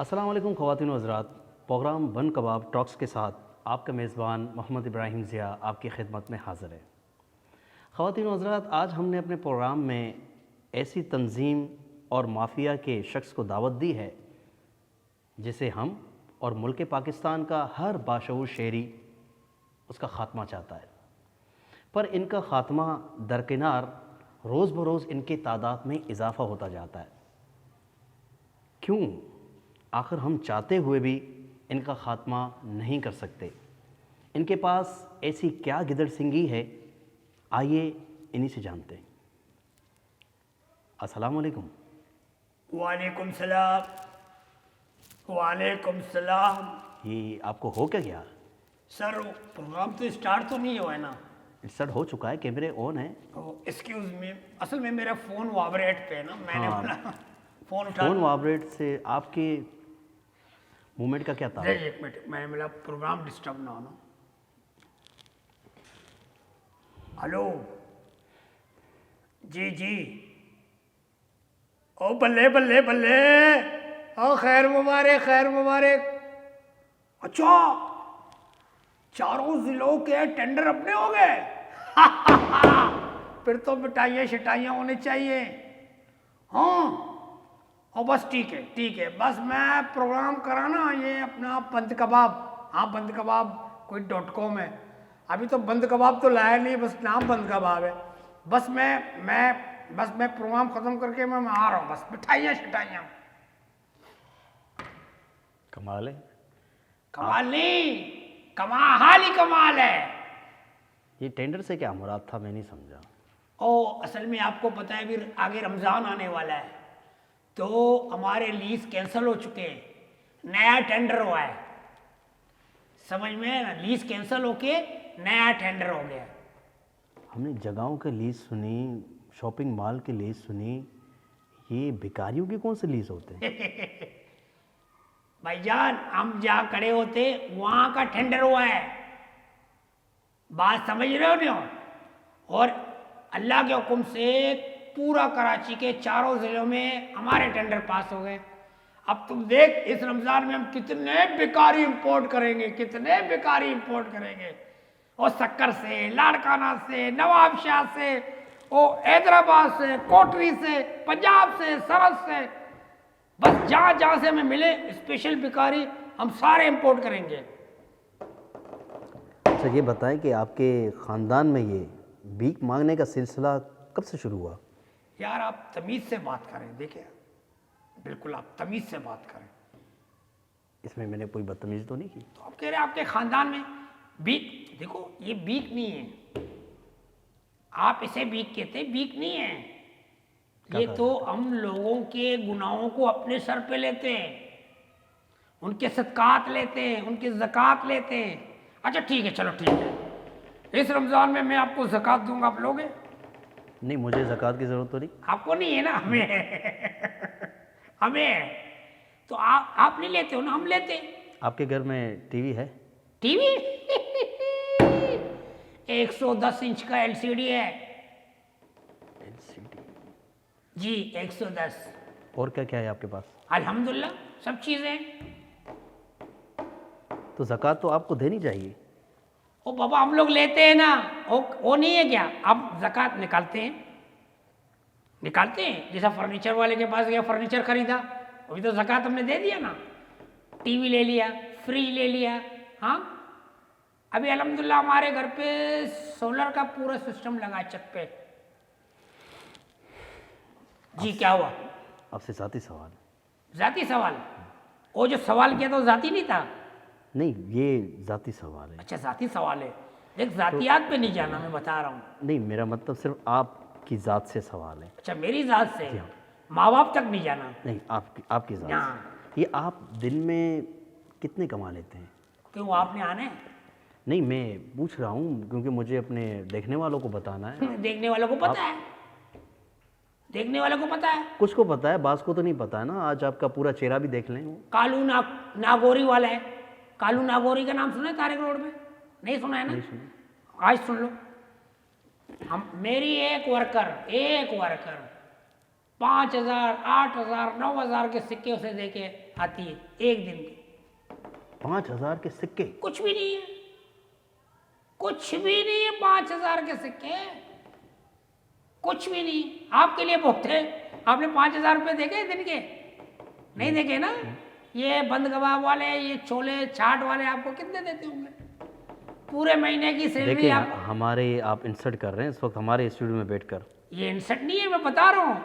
अस्सलाम वालेकुम ख़वातीन व हज़रात। प्रोग्राम बन कबाब टॉक्स के साथ आपका मेज़बान मोहम्मद इब्राहिम ज़िया आपकी खिदमत में हाज़िर है। ख़वातीन व हज़रात, आज हमने अपने प्रोग्राम में ऐसी तंजीम और माफिया के शख्स को दावत दी है जिसे हम और मुल्क पाकिस्तान का हर बाशऊर शहरी उसका ख़ात्मा चाहता है, पर इनका ख़ात्मा दरकिनार रोज़ बरोज़ इनकी तादाद में इजाफ़ा होता जाता है। क्यों? आखिर हम चाहते हुए भी इनका ख़ात्मा नहीं कर सकते। इनके पास ऐसी क्या गिदड़ सिंगी है, आइए इन्हीं से जानते हैं। अस्सलाम वालेकुम। वालेकुम सलाम। वालेकुम सलाम। ये आपको हो क्या गया? सर प्रोग्राम तो स्टार्ट तो नहीं हुआ है ना? स्टार्ट हो चुका है, कैमरे ऑन है। एक्सक्यूज मी, असल में मेरा फ़ोन वाइब्रेट पे है ना, मैंने हाँ। बोला फ़ोन उठा फ़ोन वाइब्रेट से आपके मूवमेंट का क्या था? नहीं, एक मिनट, मैंने बोला प्रोग्राम डिस्टर्ब ना होना। हेलो जी जी। ओ बल्ले बल्ले बल्ले, ओ खैर मुबारक खैर मुबारक। अच्छा, चारों जिलों के टेंडर अपने हो गए। फिर तो मिठाइयाँ शिटाइयाँ होनी चाहिए। हाँ, और बस ठीक है, बस मैं प्रोग्राम कराना ये अपना बंद कबाब। हाँ, बंद कबाब कोई .com है। अभी तो बंद कबाब तो लाया नहीं, बस नाम बंद कबाब है। बस मैं प्रोग्राम ख़त्म करके मैं आ रहा हूँ, बस मिठाइयाँ शिटाइयाँ। कमाल है। कमाल नहीं, कमाल ही कमाल है। ये टेंडर से क्या मुराद था, मैं नहीं समझा। ओ, असल में आपको पता है फिर आगे रमज़ान आने वाला है, तो हमारे लीज कैंसिल हो चुके हैं, नया टेंडर हुआ है। समझ में है ना? लीज कैंसिल होके नया टेंडर हो गया। हमने जगहों के लीज सुनी, शॉपिंग मॉल के लीज सुनी, ये भिखारियों के कौन से लीज होते हैं? भाईजान, हम जहाँ खड़े होते वहाँ का टेंडर हुआ है, बात समझ रहे हो नहीं? और अल्लाह के हुक्म से पूरा कराची के चारों जिलों में हमारे टेंडर पास हो गए। अब तुम देख इस रमज़ान में हम कितने बेकारी इंपोर्ट करेंगे, कितने बेकारी इंपोर्ट करेंगे। और सक्कर से, लाड़काना से, नवाबशाह से, और हैदराबाद से, कोटरी से, पंजाब से, सरहद से, बस जहाँ जहाँ से हमें मिले स्पेशल बेकारी हम सारे इंपोर्ट करेंगे। अच्छा, ये बताएं कि आपके ख़ानदान में ये भीख मांगने का सिलसिला कब से शुरू हुआ? यार आप तमीज़ से बात करें, देखिए बिल्कुल आप तमीज़ से बात करें। इसमें मैंने कोई बदतमीज़ी तो नहीं की? तो आप कह रहे हैं आपके ख़ानदान में भीख, देखो ये भीख नहीं है, आप इसे भीख कहते हैं, भीख नहीं है ये। तो हम लोगों के गुनाहों को अपने सर पे लेते हैं, उनके सदकात लेते हैं, उनकी ज़कात लेते हैं। अच्छा ठीक है, चलो ठीक है, इस रमज़ान में मैं आपको ज़कात दूंगा, आप लोगे? नहीं, मुझे ज़कात की ज़रूरत तो नहीं। आपको नहीं है ना, हमें है। हमें है। तो आप नहीं लेते हो ना, हम लेते हैं। आपके घर में टीवी है? टीवी 110 इंच का एलसीडी है एलसीडी? जी, 110। और क्या क्या है आपके पास? अल्हम्दुलिल्लाह सब चीज़ें। तो ज़कात तो आपको देनी चाहिए। ओ बाबा, हम लोग लेते हैं ना, वो नहीं है क्या? आप ज़कात निकालते हैं। जैसा फर्नीचर वाले के पास गया, फर्नीचर खरीदा, अभी तो ज़कात हमने दे दिया ना। टीवी ले लिया, फ्रिज ले लिया। हाँ, अभी अल्हम्दुलिल्लाह हमारे घर पे सोलर का पूरा सिस्टम लगा है छत पे। जी क्या हुआ? आपसे ज़ाती सवाल। ज़ाती सवाल? वो जो सवाल किया था वो ज़ाती नहीं था? नहीं, ये ज़ाती सवाल है। अच्छा, ज़ाती सवाल है। देख, ज़ातियात पे नहीं जाना, मैं बता रहा हूँ। नहीं, मेरा मतलब सिर्फ आपकी ज़ात से सवाल है। अच्छा, मेरी ज़ात से? जी हाँ। माँ बाप तक नहीं जाना? नहीं, आपकी ज़ात हाँ। से। ये आप दिन में कितने कमा लेते हैं? क्यों, आपने आना है? नहीं, मैं पूछ रहा हूँ क्योंकि मुझे अपने देखने वालों को बताना है। देखने वालों को पता है, देखने वालों को पता है। कुछ को पता है, बास को तो नहीं पता है ना। आज आपका पूरा चेहरा भी देख लें। कालू नागौरी वाला है। कालू नागौरी का नाम सुना है तारिक रोड में? नहीं सुना है ना? नहीं सुना। आज सुन लो। हम मेरी एक वर्कर 5,000, 8,000, 9,000 के सिक्के उसे देके आती है एक दिन की। 5,000 के सिक्के? कुछ भी नहीं है, कुछ भी नहीं है, 5,000 के सिक्के कुछ भी नहीं। आपके लिए बहुत है। आपने 5,000 रुपये देखे दिन के? नहीं देखे ना। ये बंद कबाब वाले, ये छोले चाट वाले आपको कितने देते होंगे? पूरे महीने की सैलरी देखिए आप। हमारे आप इंसल्ट कर रहे हैं इस वक्त हमारे स्टूडियो में बैठकर। ये इंसल्ट नहीं है, मैं बता रहा हूँ।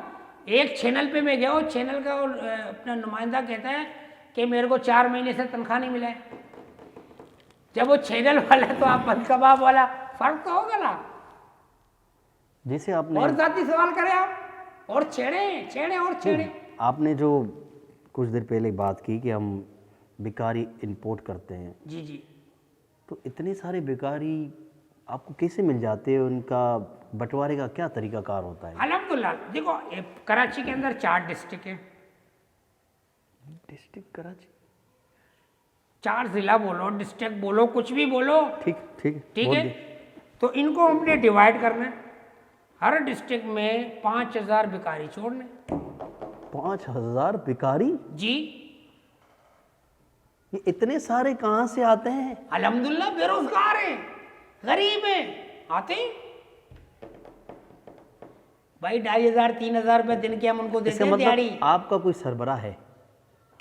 एक चैनल पे मैं गया, चैनल का अपना नुमाइंदा कहता है कि मेरे को 4 महीने से तनख्वाह नहीं मिला है। जब वो चैनल वाला है तो आप बंद कबाब वाला, फर्क तो होगा ना। जैसे आपने और जाती सवाल करें आप, और छेड़े और छेड़े। आपने जो कुछ देर पहले बात की कि हम भिखारी इंपोर्ट करते हैं, जी जी। तो इतने सारे भिखारी आपको कैसे मिल जाते हैं? उनका बंटवारे का क्या तरीकाकार होता है? अल्हम्दुलिल्लाह देखो, कराची के अंदर 4 डिस्ट्रिक्ट हैं। डिस्ट्रिक्ट कराची? 4 जिला बोलो, डिस्ट्रिक्ट बोलो, कुछ भी बोलो। ठीक ठीक ठीक बोल है। दी। तो इनको हमने डिवाइड करना है। हर डिस्ट्रिक्ट में 5,000 भिखारी छोड़ने। 5,000 भिखारी? जी। ये इतने सारे कहाँ से आते हैं? अल्हम्दुलिल्लाह बेरोजगार हैं, गरीब हैं, आते हैं भाई। 2,500 3,000 रुपये दिन के हम उनको देते इसका हैं दिहाड़ी। मतलब आपका कोई सरबराह है?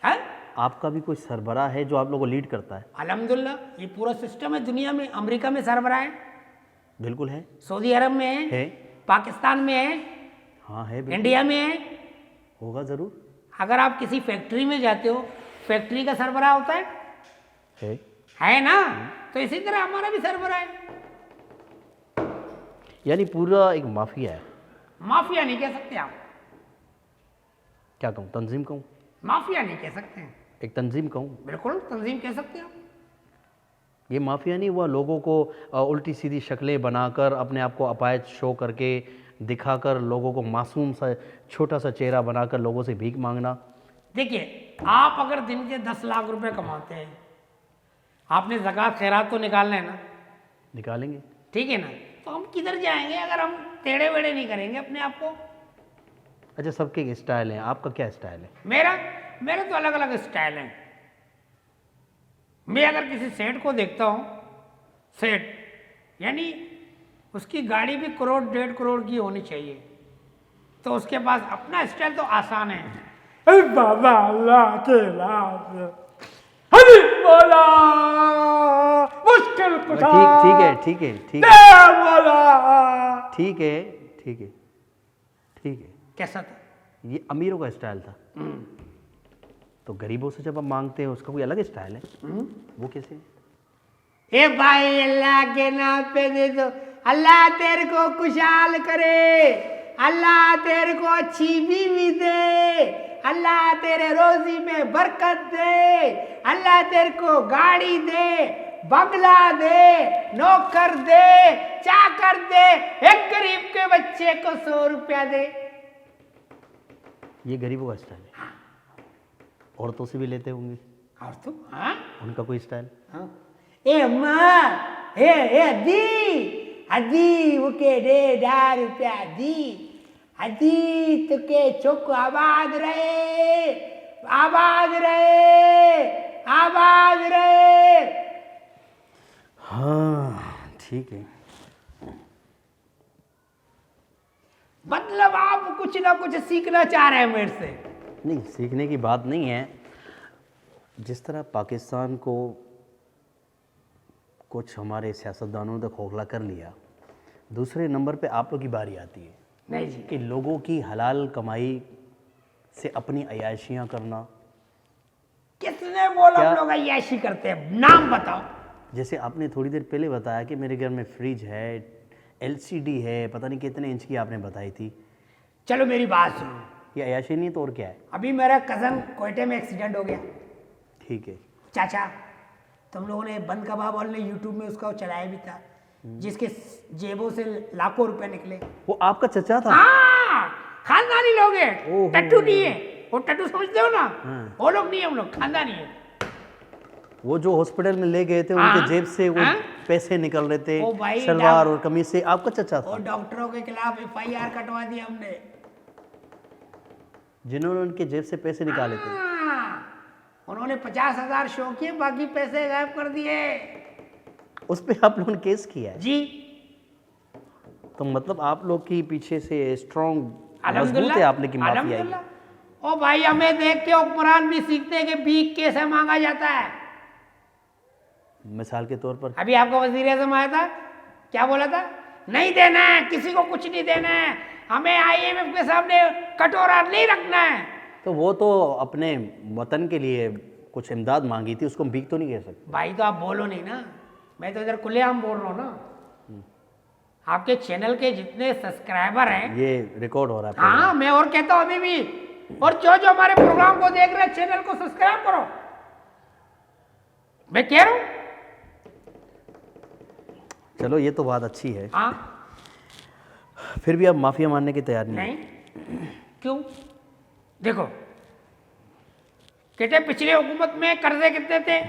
हाँ? आपका भी कोई सरबराह है जो आप लोगों को लीड करता है? अल्हम्दुलिल्लाह ये पूरा सिस्टम है दुनिया में। अमेरिका में सरबराह है, बिल्कुल है। सऊदी अरब में है, पाकिस्तान में है, हाँ है बिल्कुल। इंडिया में है। होगा जरूर। अगर आप किसी फैक्ट्री में जाते हो, फैक्ट्री का सरबराह होता है ना। तो इसी तरह हमारा भी सरबराह है। यानी पूरा एक माफिया है। माफिया नहीं कह सकते आप, क्या कहूँ, तंजीम कहूँ? माफिया नहीं कह सकते हैं, एक तंजीम कहूँ? बिल्कुल तंजीम कह सकते हैं आप। ये माफिया नहीं हुआ लोगों को उल्टी सीधी शक्लें बनाकर, अपने आप को अपाहिज शो करके दिखाकर, लोगों को मासूम सा छोटा सा चेहरा बनाकर लोगों से भीख मांगना। देखिए, आप अगर दिन के 10 लाख रुपए कमाते हैं, आपने ज़कात खैरात तो निकालना है ना। निकालेंगे। ठीक है ना। तो हम किधर जाएंगे अगर हम टेढ़े वेढ़े नहीं करेंगे अपने आप को। अच्छा, सबके स्टाइल हैं, आपका क्या स्टाइल है? मेरे तो अलग अलग स्टाइल हैं। मैं अगर किसी सेठ को देखता हूँ, सेठ यानी उसकी गाड़ी भी 1 करोड़ 1.5 करोड़ की होनी चाहिए, तो उसके पास अपना स्टाइल तो आसान है। बाबा अल्लाह के नाम हरी बोला, मुश्किल कुशा। ठीक है ठीक है ठीक है बोला। ठीक है ठीक है ठीक है। कैसा था? ये अमीरों का स्टाइल था। तो गरीबों से जब आप मांगते हैं उसका कोई अलग स्टाइल है। वो कैसे? ए भाई अल्लाह के नाम पे दे दो, अल्लाह तेरे को खुशहाल करे, अल्लाह तेरे को अच्छी बीवी दे, अल्लाह तेरे रोजी में बरकत दे, अल्लाह तेरे को गाड़ी दे, बंगला दे, नौकर दे, चाकर दे, एक गरीब के बच्चे को 100 रुपया दे। ये गरीबों का स्टाइल है। औरतों से भी लेते होंगे? और तुम? हाँ उनका कोई स्टाइल? हाँ। ए माँ, ए अदी अदी उके दे 10 रुपया दी, अदी तुके चुक आबाद रहे, आबाद रहे, आबाद रहे। हाँ ठीक है। मतलब आप कुछ ना कुछ सीखना चाह रहे हैं मेरे से? नहीं, सीखने की बात नहीं है। जिस तरह पाकिस्तान को कुछ हमारे सियासतदानों ने खोखला कर लिया, दूसरे नंबर पे आप लोग की बारी आती है नहीं जी। कि लोगों की हलाल कमाई से अपनी अयाशियाँ करना। किसने बोला क्या? हम लोग अय्याशी करते हैं? नाम बताओ। जैसे आपने थोड़ी देर पहले बताया कि मेरे घर में फ्रिज है, एलसीडी है, पता नहीं कितने इंच की आपने बताई थी। चलो मेरी बात सुनो। ये अयाशी नहीं तो और क्या है? अभी मेरा कजन कोयटे में एक्सीडेंट हो गया। ठीक है। चाचा, तुम लोगों ने बंद कबाब वाले ने यूट्यूब में उसका चलाया भी था, जिसके जेबों से लाखों रुपए निकले। वो आपका चचा था? हाँ, खानदानी लोग हैं, ओहो। टट्टू नहीं है। वो टट्टू समझते हो ना? हाँ। वो लोग नहीं है, हम लोग खानदानी है। वो जो हॉस्पिटल में ले गए थे, हाँ। उनके जेब से वो हाँ। पैसे निकल रहे थे, ओ भाई, शलवार और कमीज से। आपका चचा था और डॉक्टरों के खिलाफ FIR कटवा दिया हमने। जिन्होंने उनके जेब से पैसे निकाले थे? हाँ, उन्होंने 50,000 शो किए, बाकी पैसे गायब कर दिए। उस पे आप लोगों ने केस किया है? जी तो मतलब आप लोग की पीछे से स्ट्रॉन्ग मजबूत है अल्हम्दुलिल्लाह, आप लोग की माफिया है। अल्हम्दुलिल्लाह। ओ भाई, हमें देख के हुक्मरान भी सीखते हैं कि बीक कैसे मांगा जाता है। मिसाल के तौर पर अभी आपका वजीर आजम आया था, क्या बोला था? नहीं देना है, किसी को कुछ नहीं देना है, हमें IMF के सामने कटोरा नहीं रखना है। तो वो तो अपने वतन के लिए कुछ इमदाद मांगी थी, उसको हम भीख तो नहीं कह सकते। भाई तो आप बोलो नहीं ना, मैं तो इधर खुलेआम बोल रहा हूँ ना। आपके चैनल के जितने सब्सक्राइबर हैं, ये रिकॉर्ड हो रहा है। हाँ मैं और कहता हूँ अभी भी, और जो जो हमारे प्रोग्राम को देख रहे हैं, चैनल को सब्सक्राइब करो, मैं कह रहा हूँ। चलो ये तो बात अच्छी है, हाँ फिर भी आप माफिया मानने की तैयार नहीं? नहीं, क्यों? देखो, कहते पिछले हुकूमत में कर्जे कितने थे?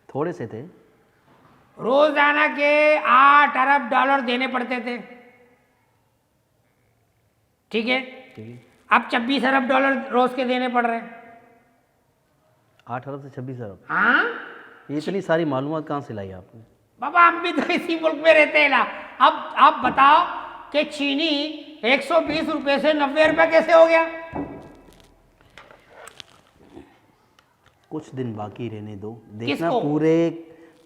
थोड़े से थे। रोजाना के 8 अरब डॉलर देने पड़ते थे, ठीक है? ठीक है। अब 26 अरब डॉलर रोज के देने पड़ रहे हैं। 8 अरब से 26 अरब, हाँ ये इतनी सारी मालूमात कहाँ से लाई आपने? बाबा, हम भी तो इसी मुल्क में रहते हैं ना। अब आप बताओ कि चीनी 120 रुपए से 90 रुपए कैसे हो गया? कुछ दिन बाकी रहने दो, देखना किसको? पूरे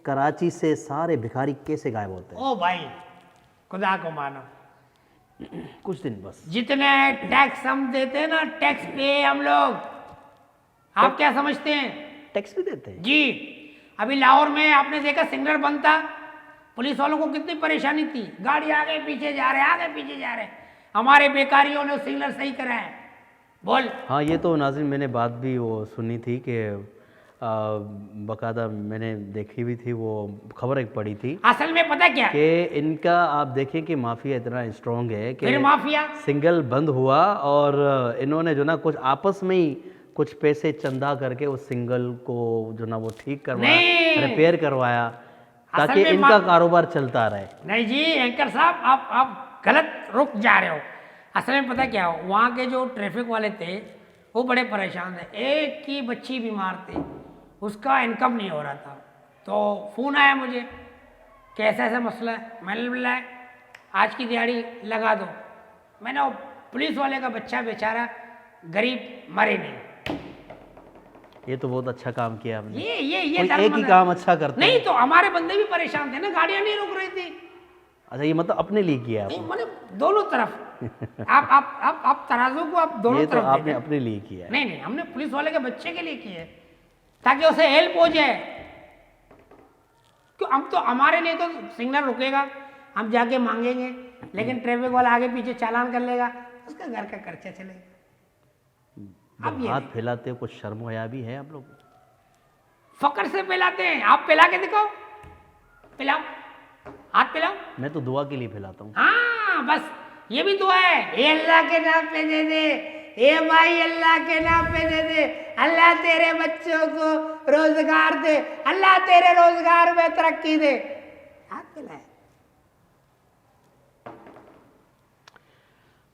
कराची से सारे भिखारी कैसे गायब होते हैं। ओ भाई, खुदा को मानो, कुछ दिन बस। जितने टैक्स हम देते हैं ना, टैक्स पे हम लोग, आप क्या समझते हैं? टैक्स भी देते हैं जी। अभी लाहौर में आपने देखा सिग्नल बंद था, पुलिस वालों को कितनी परेशानी थी, गाड़ी आगे पीछे जा रहे, आगे पीछे जा रहे, हमारे बेकारियों ने सिग्नल सही करा है। बोल। हाँ, ये तो नाज़रीन मैंने बात भी वो सुनी थी कि बकायदा मैंने देखी भी थी, वो खबर एक पड़ी थी असल में पता क्या है? कि इनका आप देखें कि माफिया इतना स्ट्रांग है कि फिर माफिया सिंगल बंद हुआ और इन्होंने जो ना कुछ आपस में ही कुछ पैसे चंदा करके उस सिंगल को जो ना वो ठीक करवाया, नहीं। रिपेयर करवाया, ताकि असल में इनका कारोबार चलता रहे। नहीं जी एंकर साहब, आप गलत रुक जा रहे हो। असल में पता क्या हो, वहाँ के जो ट्रैफिक वाले थे वो बड़े परेशान थे, एक की बच्ची बीमार थी, उसका इनकम नहीं हो रहा था, तो फ़ोन आया मुझे कि ऐसा ऐसा मसला है। मैंने बोला आज की दिहाड़ी लगा दो। मैंने वो पुलिस वाले का बच्चा बेचारा गरीब मरे नहीं। ये तो बहुत अच्छा काम किया आपने। ये कोई एक ही काम अच्छा करते नहीं हैं। तो हमारे बंदे भी परेशान थे ना, गाड़ियां नहीं रुक रही थी। अच्छा, ये मतलब अपने लिए किया नहीं आपने? मतलब दोनों तरफ आप तराजू को आप दोनों ये तो तरफ आपने देखें। अपने लिए किया है। नहीं हमने पुलिस वाले के बच्चे के लिए किए ताकि उसे हेल्प हो जाए। क्यों, हम तो हमारे लिए तो सिग्नल रुकेगा, हम जाके मांगेंगे, लेकिन ट्रैफिक वाला आगे पीछे चालान कर लेगा, उसका घर का खर्चा चलेगा। जब हाथ फैलाते हो कुछ शर्म हया भी है आप लोग? फकर से पिलाते हैं, आप पिला के दिखाओ, पिलाओ, हाथ पिलाओ। मैं तो दुआ के लिए फैलाता हूँ। हाँ बस ये भी दुआ है, ये अल्लाह के नाम पे दे दे, ये भाई अल्लाह के नाम पे दे दे, अल्लाह तेरे बच्चों को रोजगार दे, अल्लाह तेरे रोजगार में तरक्की दे, हाथ पिलाए।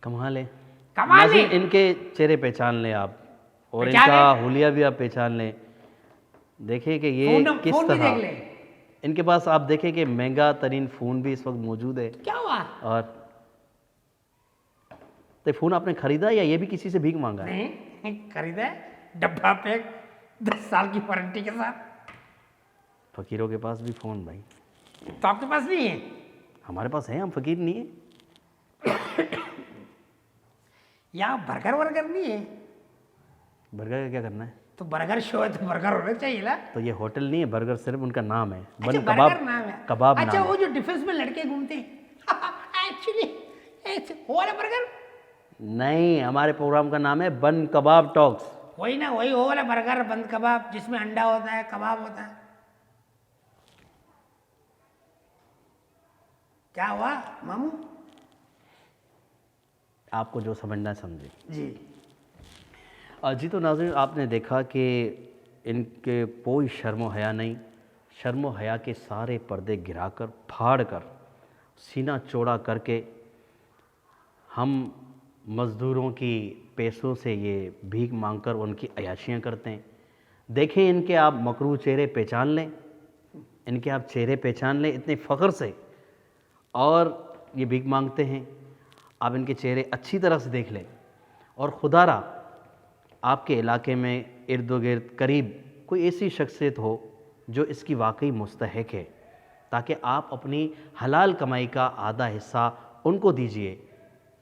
कमाल है। कमाल है। नाज़रीन, इनके चेहरे पहचान लें आप, और पहचान इनका लें। हुलिया भी आप पहचान लें। देखें कि ये किस फोन भी देख तरह ले। इनके पास आप देखें कि महंगा तरीन फ़ोन भी इस वक्त मौजूद है। क्या हुआ? और तो फ़ोन आपने खरीदा या ये भी किसी से भीख मांगा है? नहीं खरीदा है, डब्बा पैक, 10 साल की वारंटी के साथ। फ़कीरों के पास भी फ़ोन भाई, तो आपके पास नहीं है? हमारे पास है, हम फ़कीर नहीं है। यहाँ बर्गर वर्गर नहीं है? बर्गर का क्या करना है? तो बर्गर शो है तो बर्गर होना चाहिए ना। तो ये होटल नहीं है, बर्गर सिर्फ उनका नाम है। अच्छा, बन बर्गर कबाब, नाम है। कबाब अच्छा, नाम वो है। जो डिफेंस में लड़के घूमते हैं एक्चुअली वो वाला बर्गर? नहीं, हमारे प्रोग्राम का नाम है बन कबाब टॉक्स। वही ना, वही वो वाला बर्गर बंद कबाब, जिसमें अंडा होता है, कबाब होता है। क्या हुआ मामू? आपको जो समझना है समझे जी। जी। तो नाज़रीन, आपने देखा कि इनके कोई शर्म हया नहीं, शर्म हया के सारे पर्दे गिराकर फाड़ कर सीना चौड़ा करके हम मज़दूरों की पैसों से ये भीख मांगकर उनकी अयाशियाँ करते हैं। देखें इनके आप मकरू चेहरे पहचान लें, इनके आप चेहरे पहचान लें इतने फ़ख्र से, और ये भीख मांगते हैं। आप इनके चेहरे अच्छी तरह से देख लें, और खुदारा आपके इलाके में इर्द गिर्द करीब कोई ऐसी शख्सियत हो जो इसकी वाकई मुस्तहिक है, ताकि आप अपनी हलाल कमाई का आधा हिस्सा उनको दीजिए।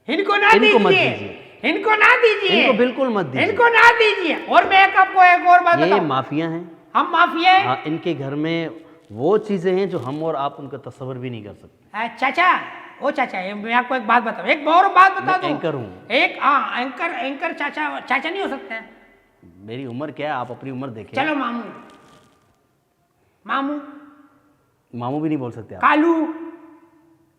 इनको ना मत दीजिए, दीजिए, इनको ना दीजिए, इनको बिल्कुल मत दीजिए, इनको ना दीजिए। और मैं आपको एक और बात ये बताऊं, माफिया हैं, हम माफिया हैं। हाँ, इनके घर में वो चीज़ें हैं जो हम और आप उनका तस्वर भी नहीं कर सकते। चाचा, ओ चाचा, मैं आपको एक बात बताऊं, एक और बात बता दूं। एंकर हूँ, एक हाँ, एंकर चाचा, चाचा नहीं हो सकते हैं। मेरी उम्र क्या है, आप अपनी उम्र देखें। चलो मामू, मामू, मामू भी नहीं बोल सकते आप, कालू,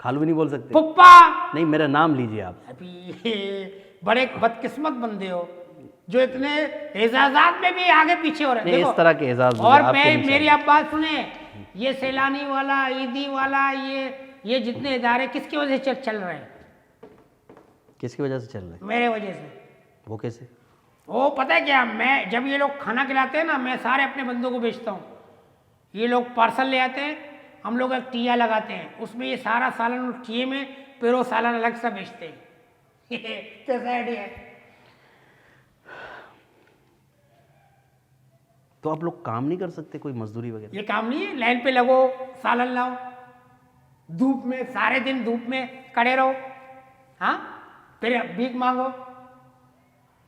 खालू भी नहीं बोल सकते। पुप्पा। नहीं, मेरा नाम लीजिए आप। अभी बड़े बदकिस्मत बंदे हो जो इतने एजाजात में भी आगे पीछे हो रहे हैं। नहीं, देखो, इस तरह के एजाज मुझे और आपके मैं नहीं मेरी चाहिए। आप बात सुने, ये सैलानी वाला, ईदी वाला, ये जितने इदारे किसकी वजह से चल रहे हैं? किसकी वजह से चल रहे हैं? मेरे वजह से। वो कैसे? वो पता है क्या, मैं जब ये लोग खाना खिलाते हैं ना, मैं सारे अपने बंदों को बेचता हूँ। ये लोग पार्सल ले आते हैं, हम लोग एक टिया लगाते हैं, उसमें ये सारा सालन उस टिये में, फिर वो सालन अलग से बेचते हैं। कैसा आइडिया है? तो आप लोग काम नहीं कर सकते, कोई मजदूरी वगैरह? ये काम नहीं है, लाइन पे लगो, सालन लाओ, धूप में सारे दिन धूप में खड़े रहो, हाँ, फिर भीख मांगो।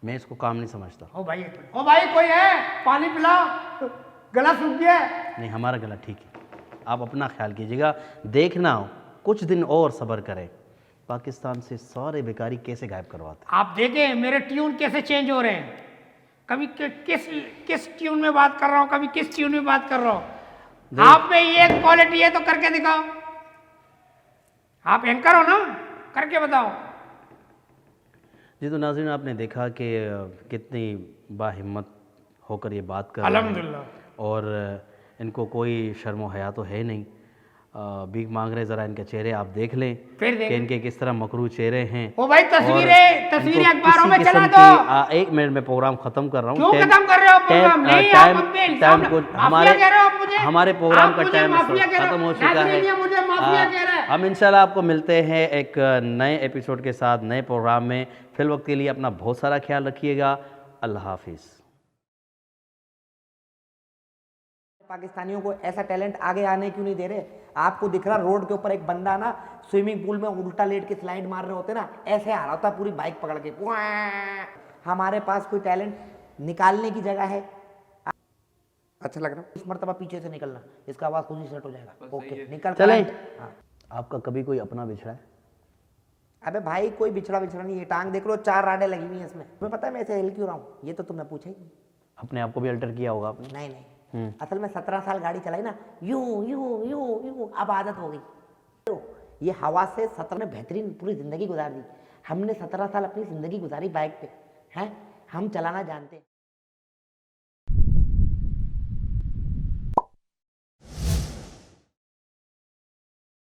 मैं इसको काम नहीं समझता। ओ भाई कोई है, पानी पिलाओ, गला सूख गया है। नहीं, हमारा गला ठीक है, आप अपना ख्याल कीजिएगा। देखना कुछ दिन और सब्र करें, पाकिस्तान से सारे बेकारी कैसे गायब करवाते आप देखें मेरे ट्यून कैसे चेंज हो रहे हैं, कभी किस ट्यून में बात कर रहा हूँ, कभी किस ट्यून में बात कर रहा हूँ। आप में ये क्वालिटी है तो करके दिखाओ। आप एंकर हो ना, करके बताओ। जी, तो नाज़रीन, आपने देखा कि कितनी बाहिम्मत होकर ये बात कर रहे हैं, अल्हम्दुलिल्लाह। और इनको कोई शर्म हया तो है नहीं। भीख मांग रहे, ज़रा इनके चेहरे आप देख लें फिर कि इनके किस तरह मकरू चेहरे हैं। ओ भाई, तस्वीरें इनको अखबारों में किसी चला किस्म दो। की, एक मिनट में प्रोग्राम ख़त्म कर रहा हूँ। क्यों खत्म कर रहे हो प्रोग्राम? नहीं, आप मुझे इल्जाम माफिया कह रहे हो आप मुझे। हमारे प्रोग्राम का टाइम खत्म हो चुका है। मुझे माफिया कह रहे हैं। हम इंशाल्लाह आपको मिलते हैं एक नए एपिसोड के साथ, नए प्रोग्राम में। फिल वक्त के लिए अपना बहुत सारा ख्याल रखिएगा। अल्लाह हाफिज़। पाकिस्तानियों को ऐसा टैलेंट आगे आने क्यों नहीं दे रहे? आपको दिख रहा रोड के ऊपर एक बंदा ना स्विमिंग पूल में उल्टा लेट के स्लाइड मार रहे होते ना, ऐसे आ रहा होता पूरी बाइक पकड़ के। हमारे पास कोई टैलेंट निकालने की जगह है। अच्छा लग रहा है? इस मर्तबा पीछे से निकलना, इसका आवाज खुद ही सेट हो जाएगा। ओके, निकल चले। हाँ। आपका कभी कोई अपना बिछड़ा है? अबे भाई, कोई बिछड़ा नहीं है। टांग देख लो, 4 राडें लगी हुई हैं इसमें। तुम्हें पता है मैं ऐसे हिल क्यों रहा हूँ? ये तो तुमने पूछा ही नहीं। अपने आप को भी अल्टर किया होगा आपने? नहीं, असल में 17 साल गाड़ी चलाई ना, यूं यूं यूं यूं, अब आदत हो गई। तो ये हवा से 17 में बेहतरीन पूरी जिंदगी गुजार दी। हमने 17 साल अपनी जिंदगी गुजारी बाइक पे, हैं? हम चलाना जानते हैं।